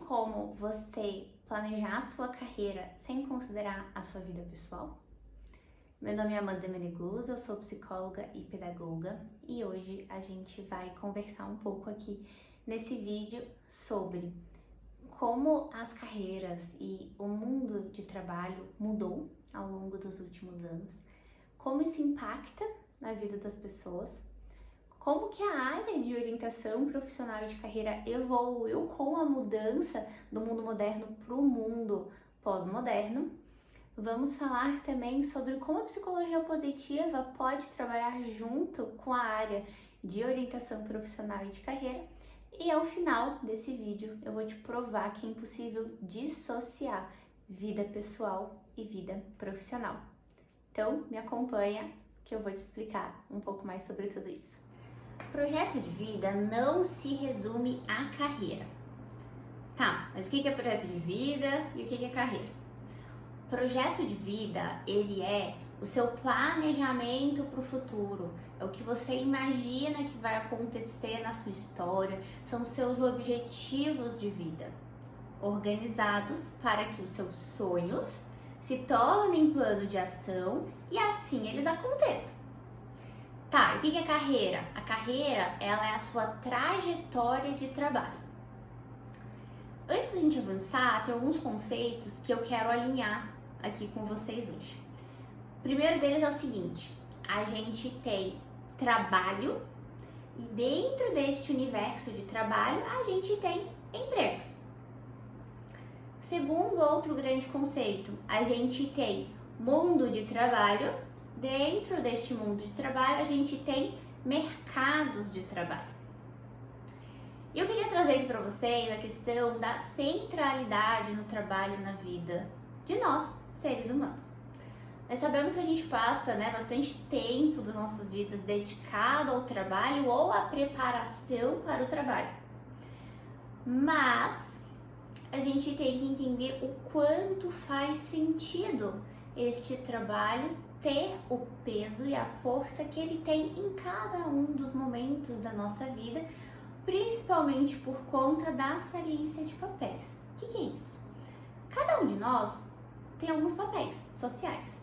como você planejar a sua carreira sem considerar a sua vida pessoal? Meu nome é Amanda Meneguzzi, eu sou psicóloga e pedagoga e hoje a gente vai conversar um pouco aqui nesse vídeo sobre como as carreiras e o mundo de trabalho mudou ao longo dos últimos anos, como isso impacta na vida das pessoas, como que a área de orientação profissional e de carreira evoluiu com a mudança do mundo moderno para o mundo pós-moderno. Vamos falar também sobre como a psicologia positiva pode trabalhar junto com a área de orientação profissional e de carreira. E ao final desse vídeo eu vou te provar que é impossível dissociar vida pessoal e vida profissional. Então me acompanha que eu vou te explicar um pouco mais sobre tudo isso. Projeto de vida não se resume à carreira. Tá, mas o que é projeto de vida e o que é carreira? Projeto de vida, ele é o seu planejamento para o futuro, é o que você imagina que vai acontecer na sua história, são os seus objetivos de vida, organizados para que os seus sonhos se tornem plano de ação e assim eles aconteçam. Tá, e o que é carreira? A carreira, ela é a sua trajetória de trabalho. Antes da gente avançar, tem alguns conceitos que eu quero alinhar aqui com vocês hoje. O primeiro deles é o seguinte: a gente tem trabalho e dentro deste universo de trabalho a gente tem empregos. Segundo outro grande conceito, a gente tem mundo de trabalho. Dentro deste mundo de trabalho, a gente tem mercados de trabalho. E eu queria trazer aqui para vocês a questão da centralidade no trabalho na vida de nós, seres humanos. Nós sabemos que a gente passa bastante tempo das nossas vidas dedicado ao trabalho ou à preparação para o trabalho. Mas a gente tem que entender o quanto faz sentido este trabalho ter o peso e a força que ele tem em cada um dos momentos da nossa vida, principalmente por conta da saliência de papéis. O que é isso? Cada um de nós tem alguns papéis sociais.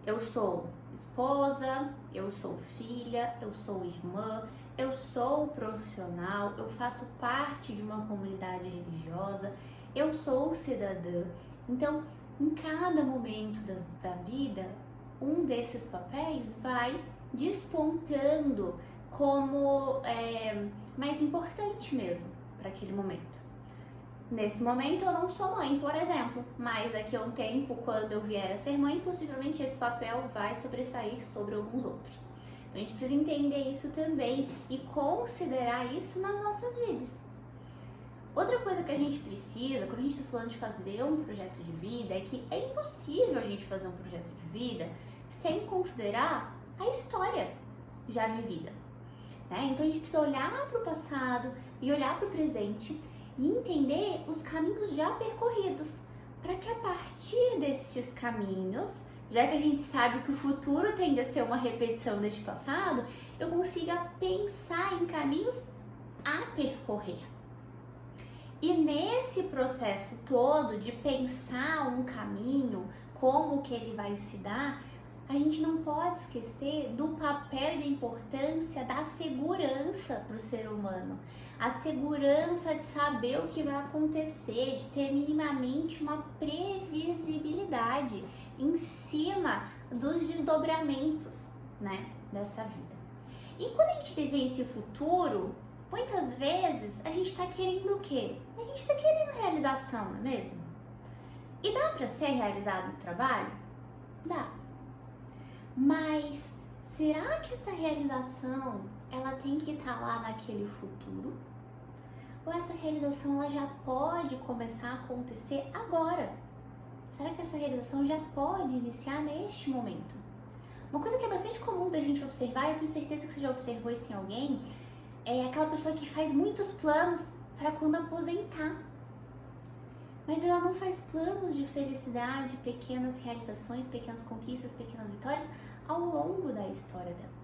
Eu sou esposa, eu sou filha, eu sou irmã, eu sou profissional, eu faço parte de uma comunidade religiosa, eu sou cidadã. Então, em cada momento da vida, um desses papéis vai despontando como mais importante mesmo para aquele momento. Nesse momento eu não sou mãe, por exemplo, mas daqui a um tempo, quando eu vier a ser mãe, possivelmente esse papel vai sobressair sobre alguns outros. Então a gente precisa entender isso também e considerar isso nas nossas vidas. Outra coisa que a gente precisa, quando a gente está falando de fazer um projeto de vida, é que é impossível a gente fazer um projeto de vida sem considerar a história já vivida, né? Então a gente precisa olhar para o passado e olhar para o presente e entender os caminhos já percorridos, para que a partir destes caminhos, já que a gente sabe que o futuro tende a ser uma repetição deste passado, eu consiga pensar em caminhos a percorrer. E nesse processo todo de pensar um caminho, como que ele vai se dar, a gente não pode esquecer do papel e da importância da segurança para o ser humano. A segurança de saber o que vai acontecer, de ter minimamente uma previsibilidade em cima dos desdobramentos, dessa vida. E quando a gente desenha esse futuro, muitas vezes a gente está querendo o quê? A gente está querendo realização, não é mesmo? E dá para ser realizado no trabalho? Dá. Mas será que essa realização ela tem que estar lá naquele futuro? Ou essa realização ela já pode começar a acontecer agora? Será que essa realização já pode iniciar neste momento? Uma coisa que é bastante comum da gente observar, eu tenho certeza que você já observou isso em alguém, é aquela pessoa que faz muitos planos para quando aposentar. Mas ela não faz planos de felicidade, pequenas realizações, pequenas conquistas, pequenas vitórias ao longo da história dela.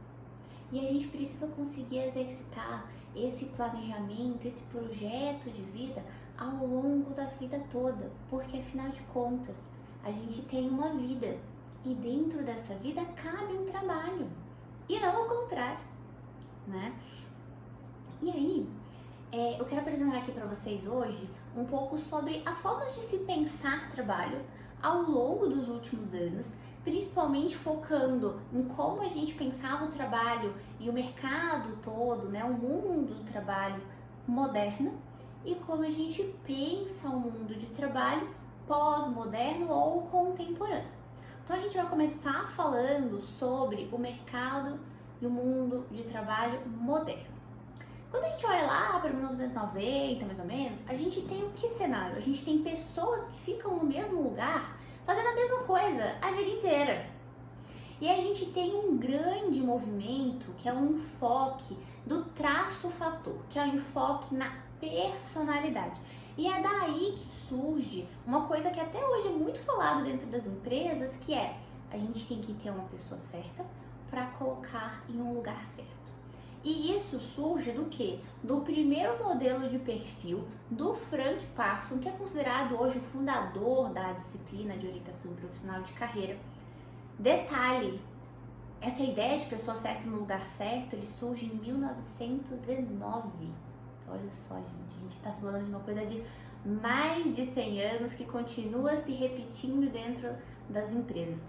E a gente precisa conseguir exercitar esse planejamento, esse projeto de vida ao longo da vida toda, porque afinal de contas, a gente tem uma vida e dentro dessa vida cabe um trabalho e não ao contrário, né? E aí, eu quero apresentar aqui para vocês hoje um pouco sobre as formas de se pensar trabalho ao longo dos últimos anos, principalmente focando em como a gente pensava o trabalho e o mercado todo, né, o mundo do trabalho moderno, e como a gente pensa o mundo de trabalho pós-moderno ou contemporâneo. Então a gente vai começar falando sobre o mercado e o mundo de trabalho moderno. Quando a gente olha lá para 1990, mais ou menos, a gente tem o que cenário? A gente tem pessoas que ficam no mesmo lugar fazendo a mesma coisa a vida inteira. E a gente tem um grande movimento que é um enfoque do traço-fator, que é o enfoque na personalidade. E é daí que surge uma coisa que até hoje é muito falado dentro das empresas, que é a gente tem que ter uma pessoa certa para colocar em um lugar certo. E isso surge do quê? Do primeiro modelo de perfil do Frank Parsons, que é considerado hoje o fundador da disciplina de orientação profissional de carreira. Detalhe, essa ideia de pessoa certa no lugar certo, ele surge em 1909. Olha só, gente, a gente está falando de uma coisa de mais de 100 anos que continua se repetindo dentro das empresas.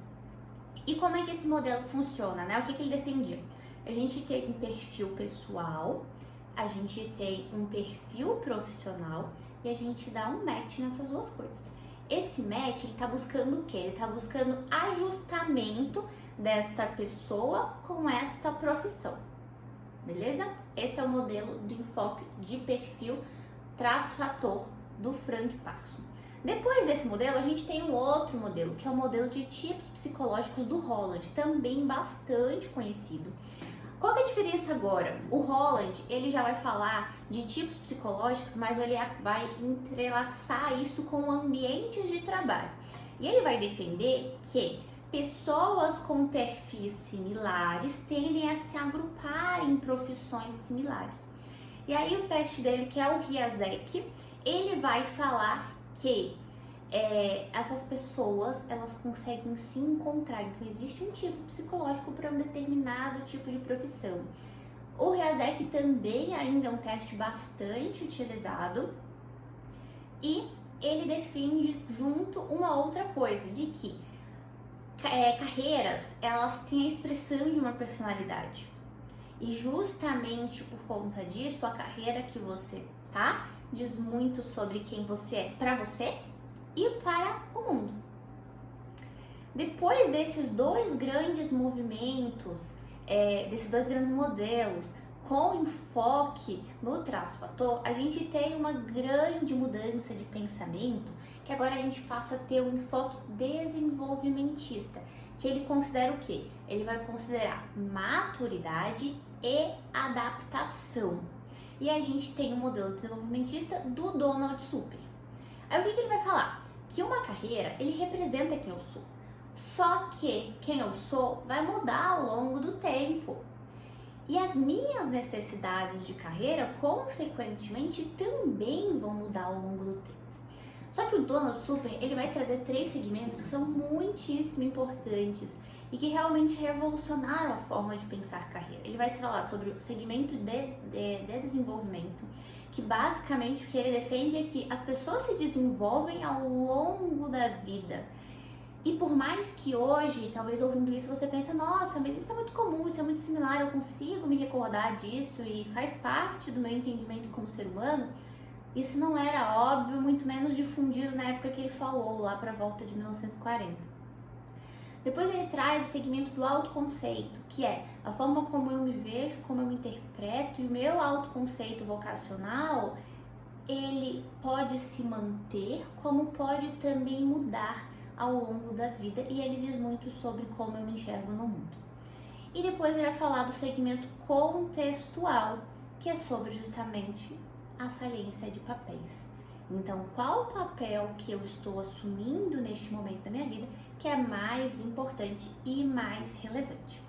E como é que esse modelo funciona, né? O que ele defendia? A gente tem um perfil pessoal, a gente tem um perfil profissional e a gente dá um match nessas duas coisas. Esse match, ele tá buscando o quê? Ele tá buscando ajustamento desta pessoa com esta profissão, beleza? Esse é o modelo do enfoque de perfil traço-fator do Frank Parsons. Depois desse modelo, a gente tem um outro modelo, que é o modelo de tipos psicológicos do Holland, também bastante conhecido. Qual que é a diferença agora? O Holland, ele já vai falar de tipos psicológicos, mas ele vai entrelaçar isso com ambientes de trabalho. E ele vai defender que pessoas com perfis similares tendem a se agrupar em profissões similares. E aí o teste dele, que é o Riazek, ele vai falar que essas pessoas, elas conseguem se encontrar. Então existe um tipo psicológico para um determinado tipo de profissão. O Riazek também ainda é um teste bastante utilizado e ele defende junto uma outra coisa, de que carreiras, elas têm a expressão de uma personalidade. E justamente por conta disso, a carreira que você tá diz muito sobre quem você é para você e para o mundo. Depois desses dois grandes movimentos, desses dois grandes modelos, com enfoque no traço-fator, a gente tem uma grande mudança de pensamento, que agora a gente passa a ter um enfoque desenvolvimentista, que ele considera o quê? Ele vai considerar maturidade e adaptação. E a gente tem o modelo desenvolvimentista do Donald Super. Aí o que ele vai falar? Que uma carreira, ele representa quem eu sou. Só que quem eu sou vai mudar ao longo do tempo. E as minhas necessidades de carreira, consequentemente, também vão mudar ao longo do tempo. Só que o Donald Super, ele vai trazer 3 segmentos que são muitíssimo importantes e que realmente revolucionaram a forma de pensar carreira. Ele vai falar sobre o segmento de desenvolvimento, que basicamente o que ele defende é que as pessoas se desenvolvem ao longo da vida. E por mais que hoje, talvez ouvindo isso, você pense, nossa, mas isso é muito comum, isso é muito similar, eu consigo me recordar disso e faz parte do meu entendimento como ser humano, isso não era óbvio, muito menos difundido na época que ele falou, lá para a volta de 1940. Depois ele traz o segmento do autoconceito, que é a forma como eu me vejo, como eu me interpreto, e o meu autoconceito vocacional, ele pode se manter, como pode também mudar ao longo da vida, e ele diz muito sobre como eu me enxergo no mundo. E depois ele vai falar do segmento contextual, que é sobre justamente a saliência de papéis. Então, qual o papel que eu estou assumindo neste momento da minha vida que é mais importante e mais relevante?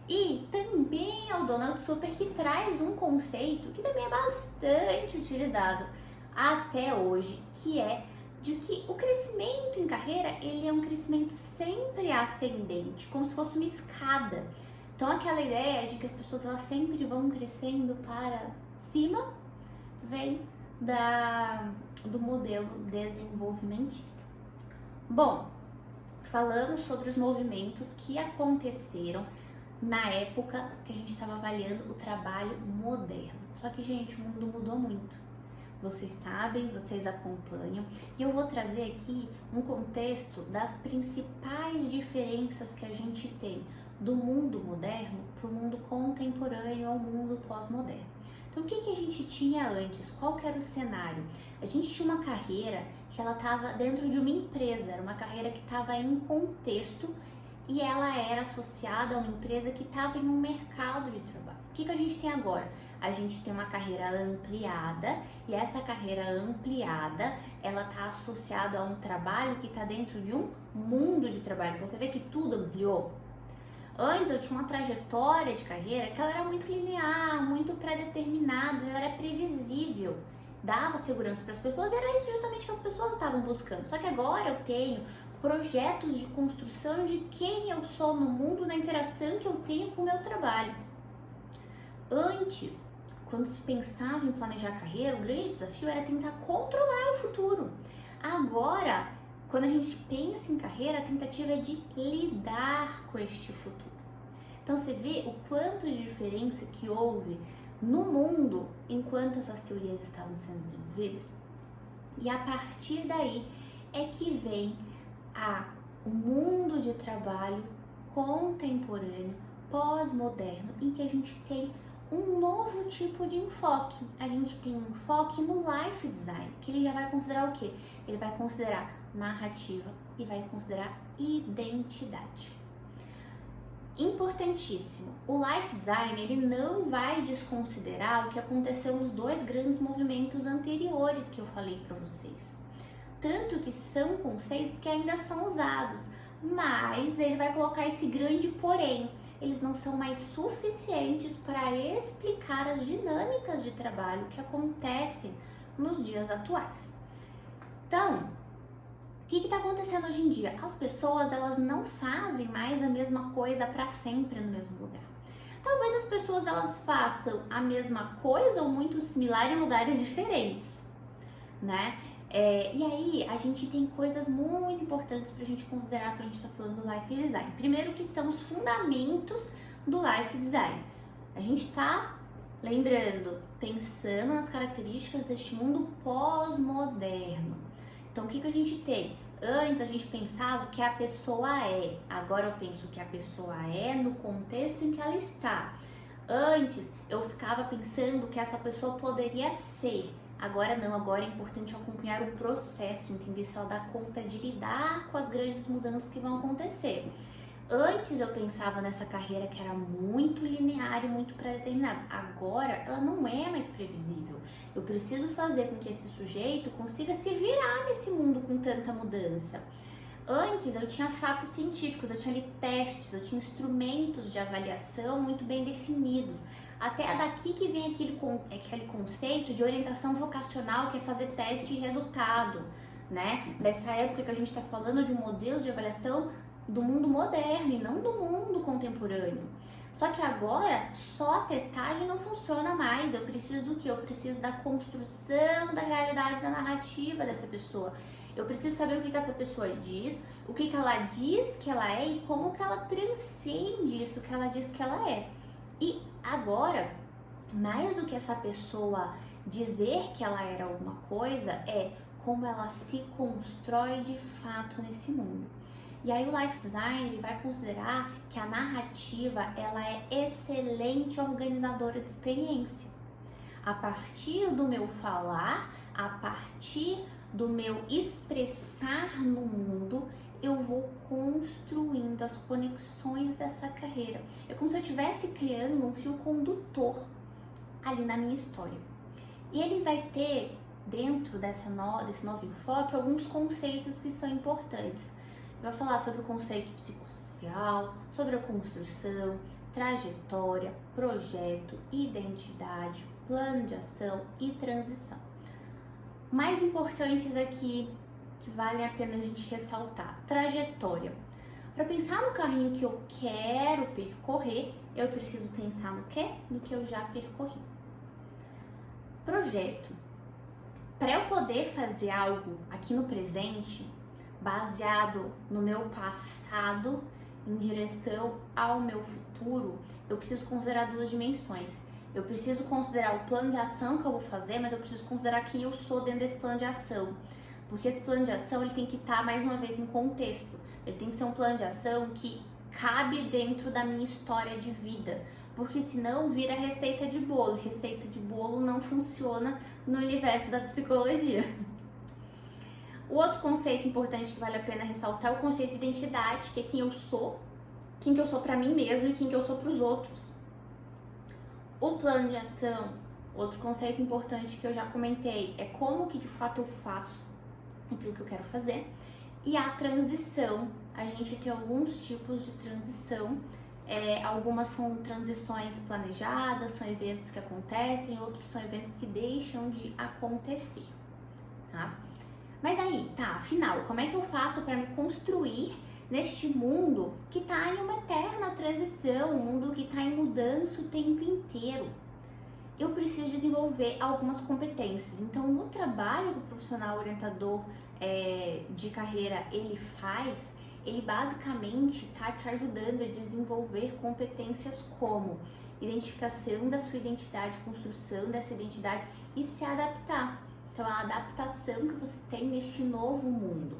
E também é o Donald Super que traz um conceito que também é bastante utilizado até hoje, que é de que o crescimento em carreira, ele é um crescimento sempre ascendente, como se fosse uma escada. Então aquela ideia de que as pessoas elas sempre vão crescendo para cima, vem do modelo desenvolvimentista. Bom, falamos sobre os movimentos que aconteceram na época que a gente estava avaliando o trabalho moderno. Só que, gente, o mundo mudou muito. Vocês sabem, vocês acompanham, e eu vou trazer aqui um contexto das principais diferenças que a gente tem do mundo moderno para o mundo contemporâneo ao mundo pós-moderno. Então, o que a gente tinha antes? Qual que era o cenário? A gente tinha uma carreira que ela estava dentro de uma empresa, era uma carreira que estava em contexto e ela era associada a uma empresa que estava em um mercado de trabalho. O que a gente tem agora? A gente tem uma carreira ampliada e essa carreira ampliada, ela está associada a um trabalho que está dentro de um mundo de trabalho. Então, você vê que tudo ampliou. Antes eu tinha uma trajetória de carreira que ela era muito linear, muito pré-determinada, ela era previsível, dava segurança para as pessoas e era isso justamente que as pessoas estavam buscando. Só que agora eu tenho projetos de construção de quem eu sou no mundo, na interação que eu tenho com o meu trabalho. Antes, quando se pensava em planejar carreira, o grande desafio era tentar controlar o futuro. Agora, quando a gente pensa em carreira, a tentativa é de lidar com este futuro. Então você vê o quanto de diferença que houve no mundo enquanto essas teorias estavam sendo desenvolvidas. E a partir daí é que vem o mundo de trabalho contemporâneo, pós-moderno, em que a gente tem um novo tipo de enfoque. A gente tem um enfoque no life design, que ele já vai considerar o quê? Ele vai considerar narrativa e vai considerar identidade. Importantíssimo, o life design ele não vai desconsiderar o que aconteceu nos dois grandes movimentos anteriores que eu falei para vocês. Tanto que são conceitos que ainda são usados, mas ele vai colocar esse grande porém. Eles não são mais suficientes para explicar as dinâmicas de trabalho que acontecem nos dias atuais. Então, o que está acontecendo hoje em dia? As pessoas elas não fazem mais a mesma coisa para sempre no mesmo lugar. Talvez as pessoas elas façam a mesma coisa ou muito similar em lugares diferentes, né? E aí a gente tem coisas muito importantes para a gente considerar quando a gente está falando do life design. Primeiro que são os fundamentos do life design. A gente está, lembrando, pensando nas características deste mundo pós-moderno. Então, o que a gente tem? Antes a gente pensava o que a pessoa é, agora eu penso o que a pessoa é no contexto em que ela está. Antes eu ficava pensando o que essa pessoa poderia ser, agora não, agora é importante acompanhar o processo, entender se ela dá conta de lidar com as grandes mudanças que vão acontecer. Antes eu pensava nessa carreira que era muito linear e muito pré-determinada. Agora ela não é mais previsível. Eu preciso fazer com que esse sujeito consiga se virar nesse mundo com tanta mudança. Antes eu tinha fatos científicos, eu tinha ali testes, eu tinha instrumentos de avaliação muito bem definidos. Até daqui que vem aquele conceito de orientação vocacional, que é fazer teste e resultado, né? Dessa época que a gente está falando de um modelo de avaliação do mundo moderno e não do mundo contemporâneo. Só que agora, só a testagem não funciona mais. Eu preciso do quê? Eu preciso da construção da realidade, da narrativa dessa pessoa. Eu preciso saber o que essa pessoa diz, o que ela diz que ela é e como que ela transcende isso que ela diz que ela é. E agora, mais do que essa pessoa dizer que ela era alguma coisa, é como ela se constrói de fato nesse mundo. E aí o life design ele vai considerar que a narrativa ela é excelente organizadora de experiência. A partir do meu falar, a partir do meu expressar no mundo, eu vou construindo as conexões dessa carreira. É como se eu estivesse criando um fio condutor ali na minha história. E ele vai ter, dentro desse novo enfoque, alguns conceitos que são importantes. Vai falar sobre o conceito psicossocial, sobre a construção, trajetória, projeto, identidade, plano de ação e transição. Mais importantes aqui que vale a pena a gente ressaltar: trajetória. Para pensar no caminho que eu quero percorrer, eu preciso pensar no quê? No que eu já percorri. Projeto. Para eu poder fazer algo aqui no presente, baseado no meu passado, em direção ao meu futuro, eu preciso considerar duas dimensões. Eu preciso considerar o plano de ação que eu vou fazer, mas eu preciso considerar quem eu sou dentro desse plano de ação. Porque esse plano de ação ele tem que estar, mais uma vez, em contexto. Ele tem que ser um plano de ação que cabe dentro da minha história de vida. Porque senão vira receita de bolo. Receita de bolo não funciona no universo da psicologia. O outro conceito importante que vale a pena ressaltar é o conceito de identidade, que é quem eu sou para mim mesmo e quem que eu sou para os outros. O plano de ação, outro conceito importante que eu já comentei, é como que de fato eu faço aquilo que eu quero fazer. E a transição, a gente tem alguns tipos de transição, algumas são transições planejadas, são eventos que acontecem, outros são eventos que deixam de acontecer, tá? Mas aí, tá, afinal, como é que eu faço para me construir neste mundo que está em uma eterna transição, um mundo que está em mudança o tempo inteiro? Eu preciso desenvolver algumas competências. Então, no trabalho que o profissional orientador de carreira ele faz, ele basicamente está te ajudando a desenvolver competências como identificação da sua identidade, construção dessa identidade e se adaptar. Então, a adaptação que você tem neste novo mundo.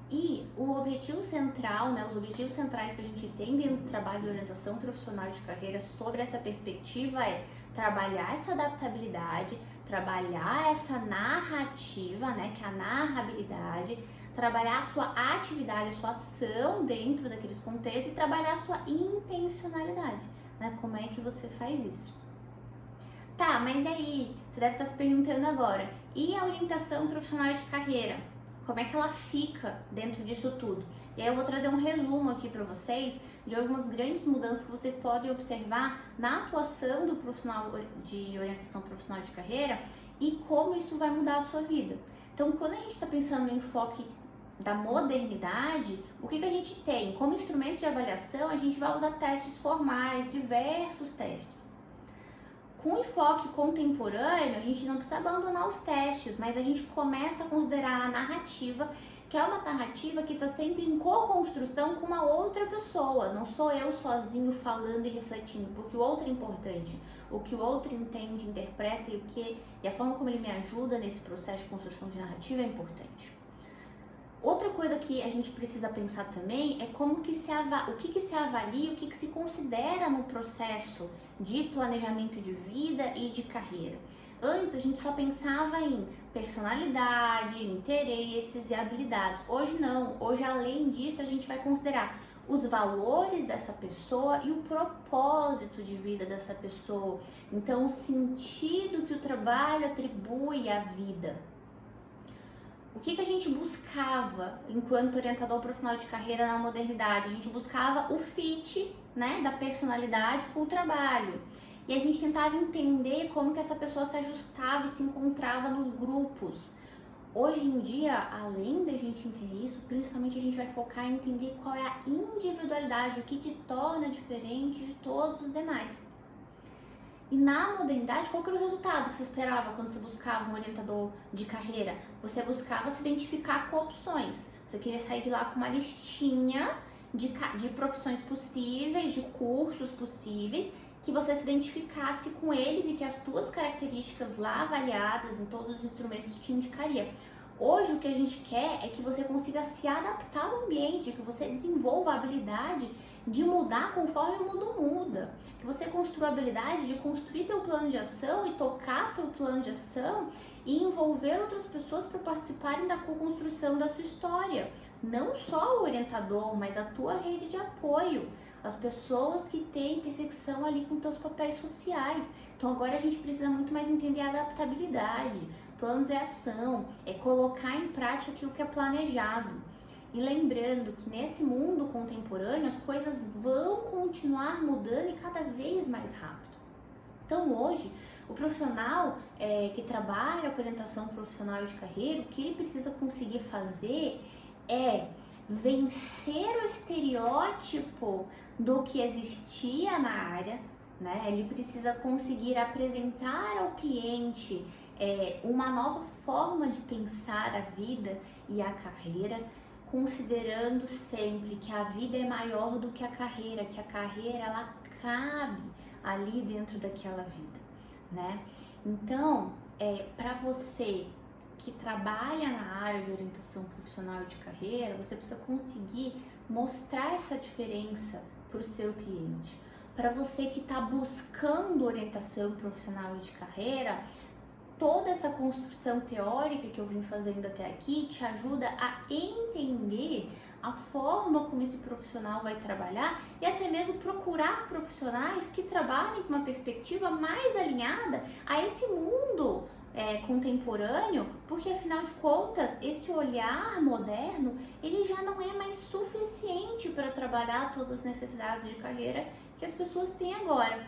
E o objetivo central, os objetivos centrais que a gente tem dentro do trabalho de orientação profissional de carreira sobre essa perspectiva é trabalhar essa adaptabilidade, trabalhar essa narrativa, que é a narrabilidade, trabalhar a sua atividade, a sua ação dentro daqueles contextos e trabalhar a sua intencionalidade, Como é que você faz isso? Tá, mas aí, você deve estar se perguntando agora, e a orientação profissional de carreira? Como é que ela fica dentro disso tudo? E aí eu vou trazer um resumo aqui para vocês de algumas grandes mudanças que vocês podem observar na atuação do profissional de orientação profissional de carreira e como isso vai mudar a sua vida. Então, quando a gente está pensando no enfoque da modernidade, o que a gente tem? Como instrumento de avaliação, a gente vai usar testes formais, diversos testes. Com enfoque contemporâneo, a gente não precisa abandonar os testes, mas a gente começa a considerar a narrativa, que é uma narrativa que está sempre em co-construção com uma outra pessoa. Não sou eu sozinho falando e refletindo, porque o outro é importante. O que o outro entende, interpreta e a forma como ele me ajuda nesse processo de construção de narrativa é importante. Outra coisa que a gente precisa pensar também é o que se avalia, o que se considera no processo de planejamento de vida e de carreira. Antes a gente só pensava em personalidade, interesses e habilidades. Hoje não, hoje além disso a gente vai considerar os valores dessa pessoa e o propósito de vida dessa pessoa. Então o sentido que o trabalho atribui à vida. O que a gente buscava enquanto orientador profissional de carreira na modernidade? A gente buscava o fit, da personalidade com o trabalho. E a gente tentava entender como que essa pessoa se ajustava e se encontrava nos grupos. Hoje em dia, além da gente entender isso, principalmente a gente vai focar em entender qual é a individualidade, o que te torna diferente de todos os demais. E na modernidade, qual que era o resultado que você esperava quando você buscava um orientador de carreira? Você buscava se identificar com opções. Você queria sair de lá com uma listinha de profissões possíveis, de cursos possíveis, que você se identificasse com eles e que as tuas características lá avaliadas em todos os instrumentos te indicaria. Hoje o que a gente quer é que você consiga se adaptar ao ambiente, que você desenvolva a habilidade de mudar conforme o mundo muda, que você construa a habilidade de construir teu plano de ação e tocar seu plano de ação e envolver outras pessoas para participarem da co-construção da sua história. Não só o orientador, mas a tua rede de apoio, as pessoas que têm intersecção ali com teus papéis sociais. Então agora a gente precisa muito mais entender a adaptabilidade. Planos é ação, é colocar em prática aquilo que é planejado. E lembrando que nesse mundo contemporâneo as coisas vão continuar mudando e cada vez mais rápido. Então hoje, o profissional que trabalha com orientação profissional e de carreira, o que ele precisa conseguir fazer é vencer o estereótipo do que existia na área, né? Ele precisa conseguir apresentar ao cliente uma nova forma de pensar a vida e a carreira, considerando sempre que a vida é maior do que a carreira ela cabe ali dentro daquela vida, né? Então, para você que trabalha na área de orientação profissional e de carreira, você precisa conseguir mostrar essa diferença para o seu cliente. Para você que está buscando orientação profissional e de carreira, toda essa construção teórica que eu vim fazendo até aqui te ajuda a entender a forma como esse profissional vai trabalhar e até mesmo procurar profissionais que trabalhem com uma perspectiva mais alinhada a esse mundo contemporâneo, porque afinal de contas esse olhar moderno ele já não é mais suficiente para trabalhar todas as necessidades de carreira que as pessoas têm agora.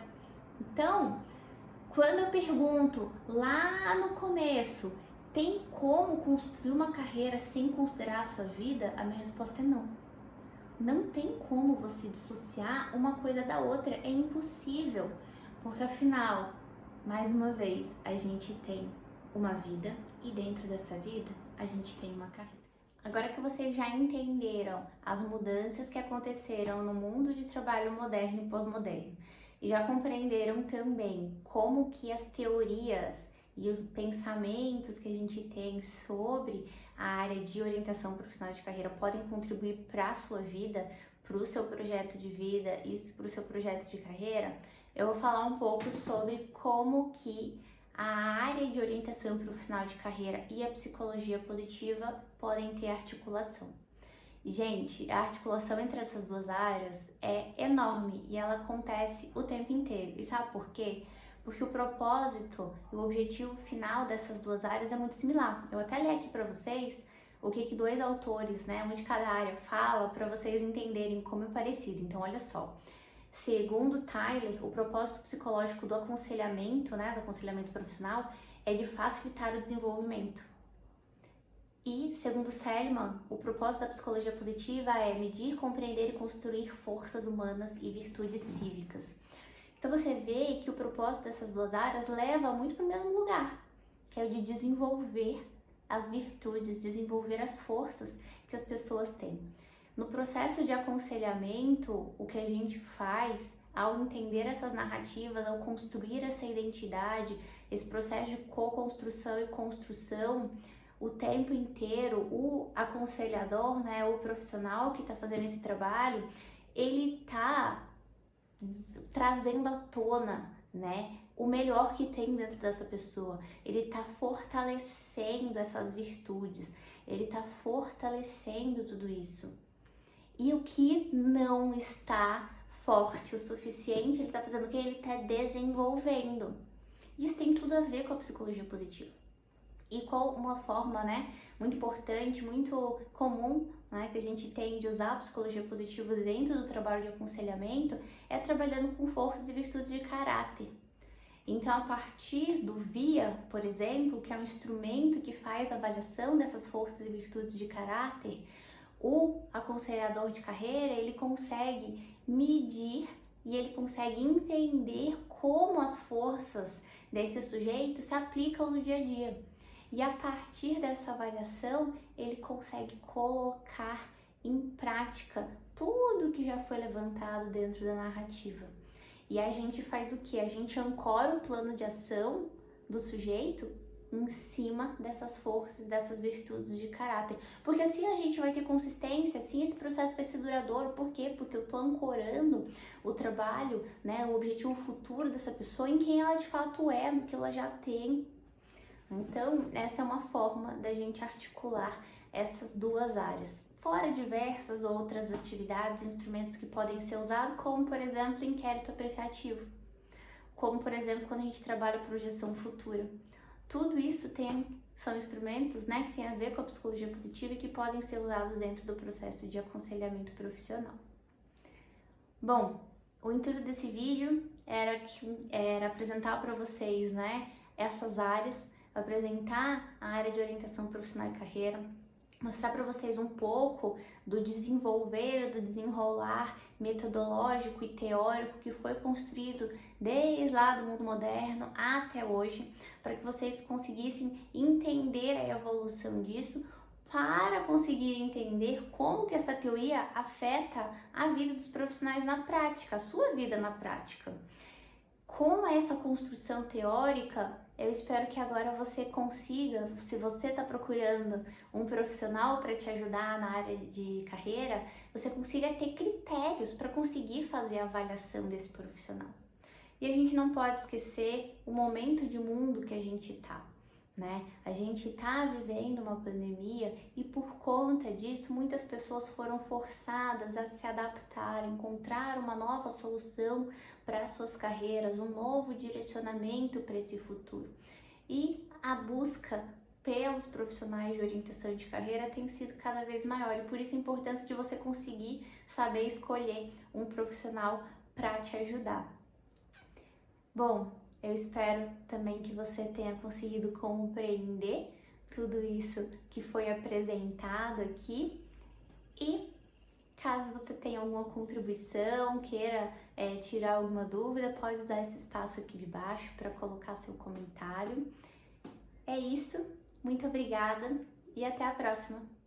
Então, quando eu pergunto lá no começo, tem como construir uma carreira sem considerar a sua vida? A minha resposta é não. Não tem como você dissociar uma coisa da outra, é impossível, porque afinal, mais uma vez, a gente tem uma vida e dentro dessa vida a gente tem uma carreira. Agora que vocês já entenderam as mudanças que aconteceram no mundo de trabalho moderno e pós-moderno, e já compreenderam também como que as teorias e os pensamentos que a gente tem sobre a área de orientação profissional de carreira podem contribuir para a sua vida, para o seu projeto de vida e para o seu projeto de carreira, eu vou falar um pouco sobre como que a área de orientação profissional de carreira e a psicologia positiva podem ter articulação. Gente, a articulação entre essas duas áreas é enorme e ela acontece o tempo inteiro. E sabe por quê? Porque o propósito e o objetivo final dessas duas áreas é muito similar. Eu até li aqui para vocês o que dois autores, né, um de cada área, fala para vocês entenderem como é parecido. Então, olha só. Segundo Tyler, o propósito psicológico do aconselhamento, né, do aconselhamento profissional, é de facilitar o desenvolvimento. E, segundo Seligman, o propósito da psicologia positiva é medir, compreender e construir forças humanas e virtudes cívicas. Então você vê que o propósito dessas duas áreas leva muito para o mesmo lugar, que é o de desenvolver as virtudes, desenvolver as forças que as pessoas têm. No processo de aconselhamento, o que a gente faz ao entender essas narrativas, ao construir essa identidade, esse processo de co-construção e construção, o tempo inteiro, o aconselhador, né, o profissional que está fazendo esse trabalho, ele está trazendo à tona, né, o melhor que tem dentro dessa pessoa. Ele está fortalecendo essas virtudes, ele está fortalecendo tudo isso. E o que não está forte o suficiente, ele está fazendo o que? Ele está desenvolvendo. Isso tem tudo a ver com a psicologia positiva. E qual uma forma, né, muito importante, muito comum, né, que a gente tem de usar a psicologia positiva dentro do trabalho de aconselhamento é trabalhando com forças e virtudes de caráter. Então, a partir do VIA, por exemplo, que é um instrumento que faz a avaliação dessas forças e virtudes de caráter, o aconselhador de carreira, ele consegue medir e ele consegue entender como as forças desse sujeito se aplicam no dia a dia. E a partir dessa avaliação, ele consegue colocar em prática tudo que já foi levantado dentro da narrativa. E a gente faz o quê? A gente ancora o plano de ação do sujeito em cima dessas forças, dessas virtudes de caráter. Porque assim a gente vai ter consistência, assim esse processo vai ser duradouro. Por quê? Porque eu tô ancorando o trabalho, né, o objetivo futuro dessa pessoa em quem ela de fato é, no que ela já tem. Então, essa é uma forma da gente articular essas duas áreas. Fora diversas outras atividades, instrumentos que podem ser usados, como, por exemplo, inquérito apreciativo. Como, por exemplo, quando a gente trabalha projeção futura. Tudo isso tem são instrumentos, né, que têm a ver com a psicologia positiva e que podem ser usados dentro do processo de aconselhamento profissional. Bom, o intuito desse vídeo era apresentar para vocês, né, essas áreas, apresentar a área de orientação profissional e carreira, mostrar para vocês um pouco do desenvolver, do desenrolar metodológico e teórico que foi construído desde lá do mundo moderno até hoje, para que vocês conseguissem entender a evolução disso, para conseguir entender como que essa teoria afeta a vida dos profissionais na prática, a sua vida na prática. Com essa construção teórica, eu espero que agora você consiga, se você está procurando um profissional para te ajudar na área de carreira, você consiga ter critérios para conseguir fazer a avaliação desse profissional. E a gente não pode esquecer o momento de mundo que a gente está, né? A gente está vivendo uma pandemia e por conta disso muitas pessoas foram forçadas a se adaptar, a encontrar uma nova solução para suas carreiras, um novo direcionamento para esse futuro. E a busca pelos profissionais de orientação de carreira tem sido cada vez maior e por isso a importância de você conseguir saber escolher um profissional para te ajudar. Bom, eu espero também que você tenha conseguido compreender tudo isso que foi apresentado aqui e caso você tenha alguma contribuição, queira tirar alguma dúvida, pode usar esse espaço aqui de baixo para colocar seu comentário. É isso, muito obrigada e até a próxima!